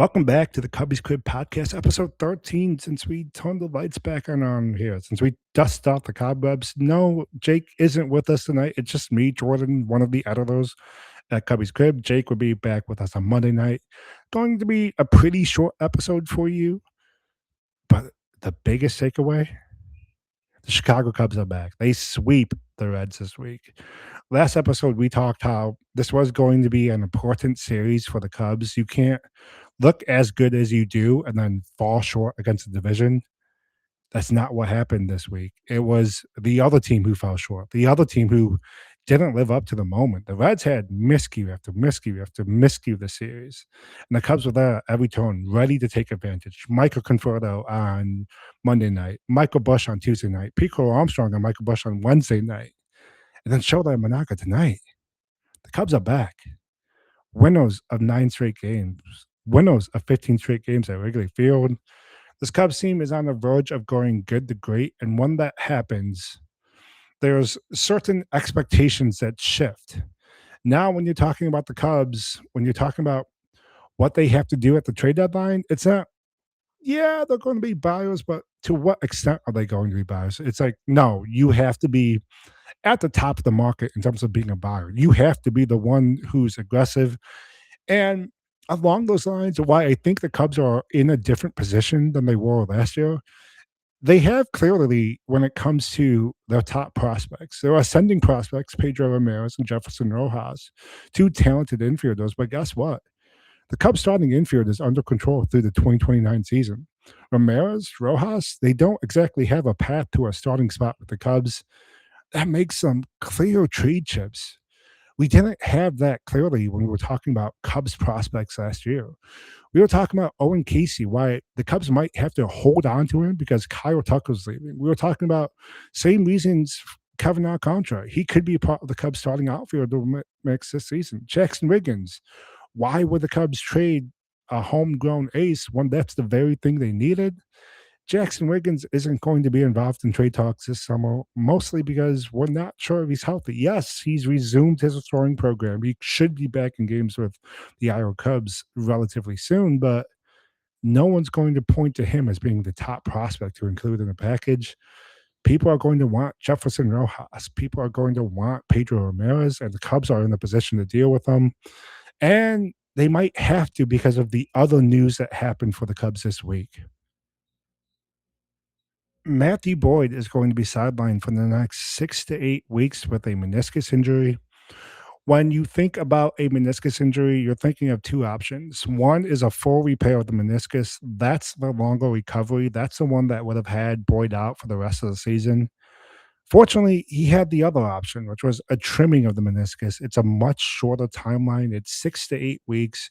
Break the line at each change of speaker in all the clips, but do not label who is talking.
Welcome back to the Cubbies Crib Podcast, episode 13. Since we turned the lights back on here, since we dusted off the cobwebs, no, Jake isn't with us tonight. It's just me, Jordan, one of the editors at Cubbies Crib. Jake will be back with us on Monday night. Going to be a pretty short episode for you, but the biggest takeaway, the Chicago Cubs are back. They sweep the Reds this week. Last episode, we talked how this was going to be an important series for the Cubs. You can't look as good as you do and then fall short against the division. That's not what happened this week. It was the other team who fell short, the other team who didn't live up to the moment. The Reds had miscue after miscue after miscue this series, and the Cubs were there at every turn, ready to take advantage. Michael Conforto on Monday night, Michael Bush on Tuesday night, Pico Armstrong and Michael Bush on Wednesday night, and then Shohei Manaka tonight. The Cubs are back, winners of 9 straight games, winners of 15 straight games at Wrigley Field. This Cubs team is on the verge of going good to great, and when that happens, there's certain expectations that shift. Now, when you're talking about the Cubs, when you're talking about what they have to do at the trade deadline, it's not, yeah, they're going to be buyers, but to what extent are they going to be buyers? It's like, no, you have to be at the top of the market in terms of being a buyer. You have to be the one who's aggressive. And along those lines, why I think the Cubs are in a different position than they were last year, they have clearly, when it comes to their top prospects, their ascending prospects, Pedro Ramirez and Jefferson Rojas, two talented infielders. But guess what? The Cubs starting infield is under control through the 2029 season. Ramirez, Rojas, they don't exactly have a path to a starting spot with the Cubs. That makes some clear trade chips. We didn't have that clearly when we were talking about Cubs prospects last year. We were talking about Owen Casey, why the Cubs might have to hold on to him because Kyle Tucker's leaving. We were talking about same reasons Kevin Alcantara. He could be part of the Cubs starting outfield mix this season. Jackson Wiggins. Why would the Cubs trade a homegrown ace when that's the very thing they needed? Jackson Wiggins isn't going to be involved in trade talks this summer, mostly because we're not sure if he's healthy. Yes, he's resumed his throwing program. He should be back in games with the Iowa Cubs relatively soon, but no one's going to point to him as being the top prospect to include in the package. People are going to want Jefferson Rojas. People are going to want Pedro Ramirez, and the Cubs are in a position to deal with them. And they might have to because of the other news that happened for the Cubs this week. Matthew Boyd is going to be sidelined for the next 6 to 8 weeks with a meniscus injury. When you think about a meniscus injury, you're thinking of two options. One is a full repair of the meniscus. That's the longer recovery. That's the one that would have had Boyd out for the rest of the season. Fortunately, he had the other option, which was a trimming of the meniscus. It's a much shorter timeline. It's 6 to 8 weeks.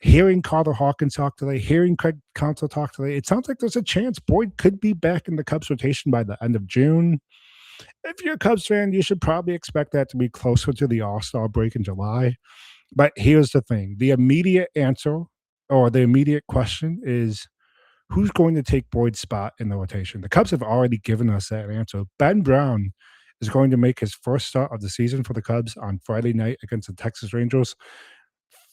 Hearing Carter Hawkins talk today, hearing Craig Counsell talk today, it sounds like there's a chance Boyd could be back in the Cubs rotation by the end of June. If you're a Cubs fan, you should probably expect that to be closer to the All-Star break in July. But here's the thing. The immediate answer or the immediate question is who's going to take Boyd's spot in the rotation? The Cubs have already given us that answer. Ben Brown is going to make his first start of the season for the Cubs on Friday night against the Texas Rangers.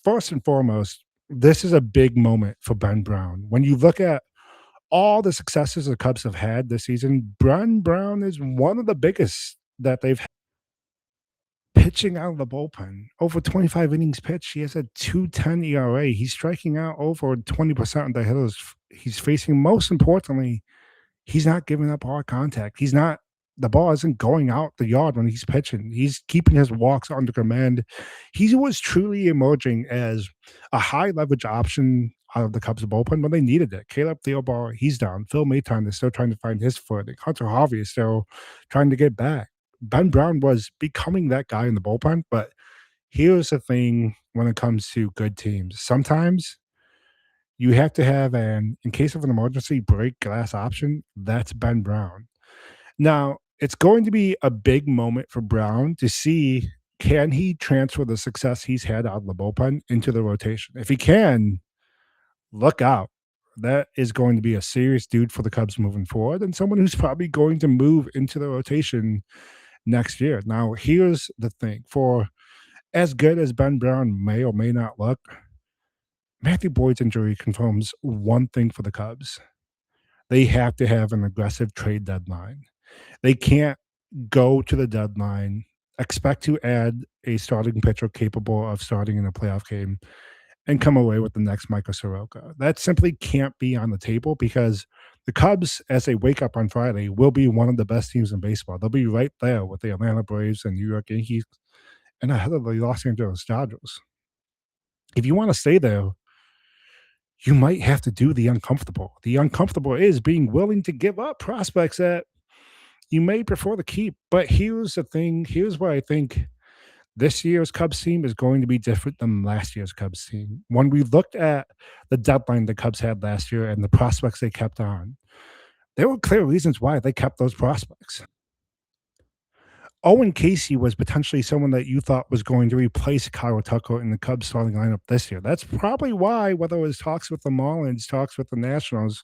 First and foremost, this is a big moment for Ben Brown. When you look at all the successes the Cubs have had this season, Ben Brown is one of the biggest that they've had pitching out of the bullpen. Over 25 innings pitched. He has a 2.10 ERA. He's striking out over 20% of the hitters he's facing. Most importantly, he's not giving up hard contact. The ball isn't going out the yard when he's pitching. He's keeping his walks under command. He was truly emerging as a high leverage option out of the Cubs bullpen when they needed it. Caleb Thielbar, he's down. Phil Maton is still trying to find his footing. Hunter Harvey is still trying to get back. Ben Brown was becoming that guy in the bullpen, but here's the thing when it comes to good teams. Sometimes you have to have in case of an emergency, break glass option. That's Ben Brown. Now, it's going to be a big moment for Brown to see, can he transfer the success he's had out of the bullpen into the rotation? If he can, look out. That is going to be a serious dude for the Cubs moving forward and someone who's probably going to move into the rotation next year. Now, here's the thing. For as good as Ben Brown may or may not look, Matthew Boyd's injury confirms one thing for the Cubs. They have to have an aggressive trade deadline. They can't go to the deadline, expect to add a starting pitcher capable of starting in a playoff game, and come away with the next Michael Soroka. That simply can't be on the table because the Cubs, as they wake up on Friday, will be one of the best teams in baseball. They'll be right there with the Atlanta Braves and New York Yankees and ahead of the Los Angeles Dodgers. If you want to stay there, you might have to do the uncomfortable. The uncomfortable is being willing to give up prospects that you may prefer to keep. But here's the thing. Here's why I think this year's Cubs team is going to be different than last year's Cubs team. When we looked at the deadline the Cubs had last year and the prospects they kept on, there were clear reasons why they kept those prospects. Owen Casey was potentially someone that you thought was going to replace Kyle Tucker in the Cubs starting lineup this year. That's probably why, whether it was talks with the Marlins, talks with the Nationals,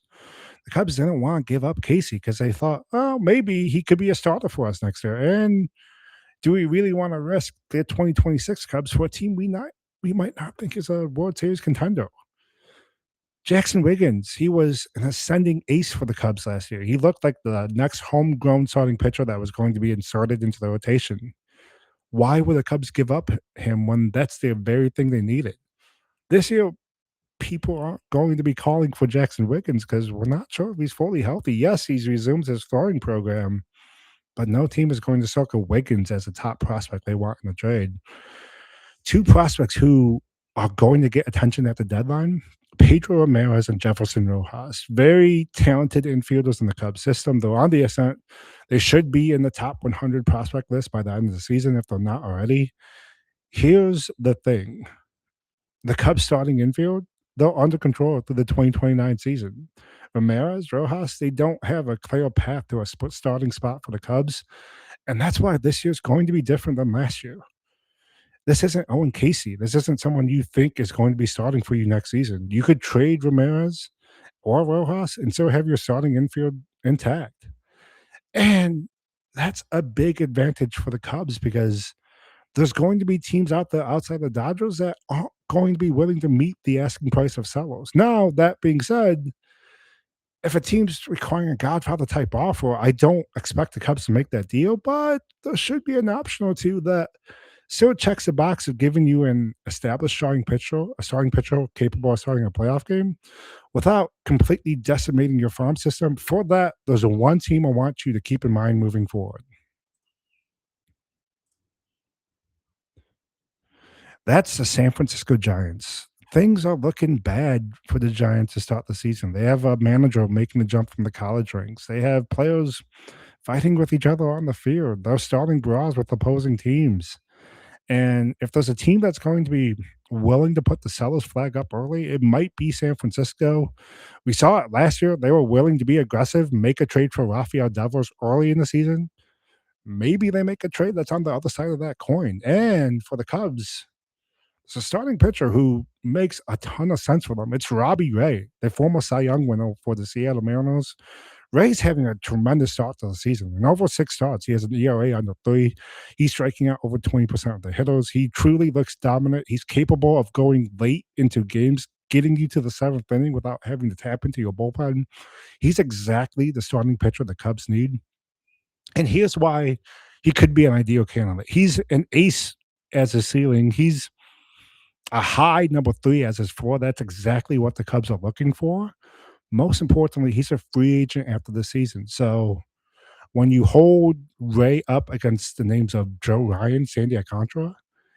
the Cubs didn't want to give up Casey because they thought, oh, maybe he could be a starter for us next year. And do we really want to risk the 2026 Cubs for a team we might not think is a World Series contender? Jackson Wiggins, he was an ascending ace for the Cubs last year. He looked like the next homegrown starting pitcher that was going to be inserted into the rotation. Why would the Cubs give up him when that's the very thing they needed? This year, people aren't going to be calling for Jackson Wiggins because we're not sure if he's fully healthy. Yes, he's resumed his throwing program, but no team is going to circle Wiggins as a top prospect they want in the trade. Two prospects who are going to get attention at the deadline, Pedro Ramirez and Jefferson Rojas. Very talented infielders in the Cubs system. They're on the ascent. They should be in the top 100 prospect list by the end of the season if they're not already. Here's the thing. The Cubs starting infield, they're under control through the 2029 season. Ramirez, Rojas, they don't have a clear path to a starting spot for the Cubs. And that's why this year's going to be different than last year. This isn't Owen Casey. This isn't someone you think is going to be starting for you next season. You could trade Ramirez or Rojas and still have your starting infield intact. And that's a big advantage for the Cubs because there's going to be teams out there outside the Dodgers that aren't going to be willing to meet the asking price of sellers. Now, that being said, if a team's requiring a Godfather type offer, I don't expect the Cubs to make that deal, but there should be an option or two that still checks the box of giving you an established a starting pitcher capable of starting a playoff game without completely decimating your farm system. For that, there's a one team I want you to keep in mind moving forward. That's the San Francisco Giants. Things are looking bad for the Giants to start the season. They have a manager making the jump from the college ranks. They have players fighting with each other on the field. They're starting brawls with opposing teams. And if there's a team that's going to be willing to put the seller's flag up early, it might be San Francisco. We saw it last year. They were willing to be aggressive, make a trade for Rafael Devers early in the season. Maybe they make a trade that's on the other side of that coin. And for the Cubs, it's a starting pitcher who makes a ton of sense for them. It's Robbie Ray, the former Cy Young winner for the Seattle Mariners. Ray's having a tremendous start to the season. In over 6 starts, he has an ERA under 3. He's striking out over 20% of the hitters. He truly looks dominant. He's capable of going late into games, getting you to the 7th inning without having to tap into your bullpen. He's exactly the starting pitcher the Cubs need. And here's why he could be an ideal candidate. He's an ace as his ceiling. He's a high number 3 as his 4. That's exactly what the Cubs are looking for. Most importantly, he's a free agent after the season. So when you hold Ray up against the names of Joe Ryan, Sandy Alcantara,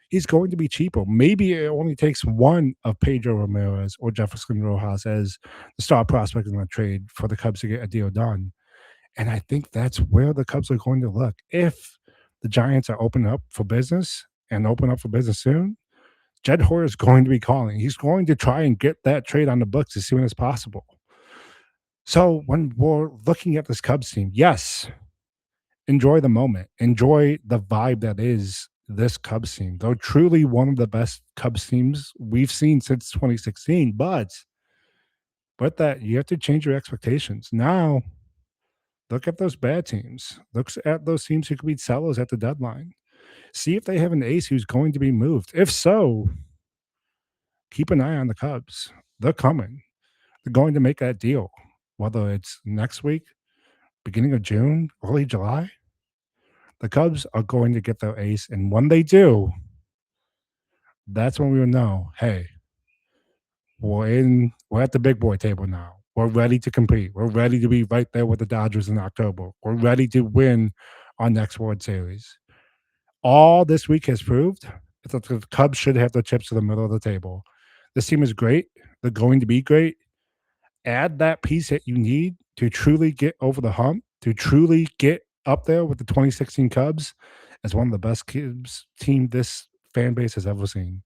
he's going to be cheaper. Maybe it only takes one of Pedro Ramirez or Jefferson Rojas as the star prospect in the trade for the Cubs to get a deal done. And I think that's where the Cubs are going to look. If the Giants are open up for business and open up for business soon, Jed Hoyer is going to be calling. He's going to try and get that trade on the books as soon as possible. So when we're looking at this Cubs team, yes, enjoy the moment. Enjoy the vibe that is this Cubs team. They're truly one of the best Cubs teams we've seen since 2016. But with that, you have to change your expectations. Now, look at those bad teams. Look at those teams who could be sellers at the deadline. See if they have an ace who's going to be moved. If so, keep an eye on the Cubs. They're coming. They're going to make that deal, whether it's next week, beginning of June, early July. The Cubs are going to get their ace, and when they do, that's when we will know, hey, we're at the big boy table now. We're ready to compete. We're ready to be right there with the Dodgers in October. We're ready to win our next World Series. All this week has proved that the Cubs should have their chips to the middle of the table. This team is great. They're going to be great. Add that piece that you need to truly get over the hump, to truly get up there with the 2016 Cubs as one of the best Cubs team this fan base has ever seen.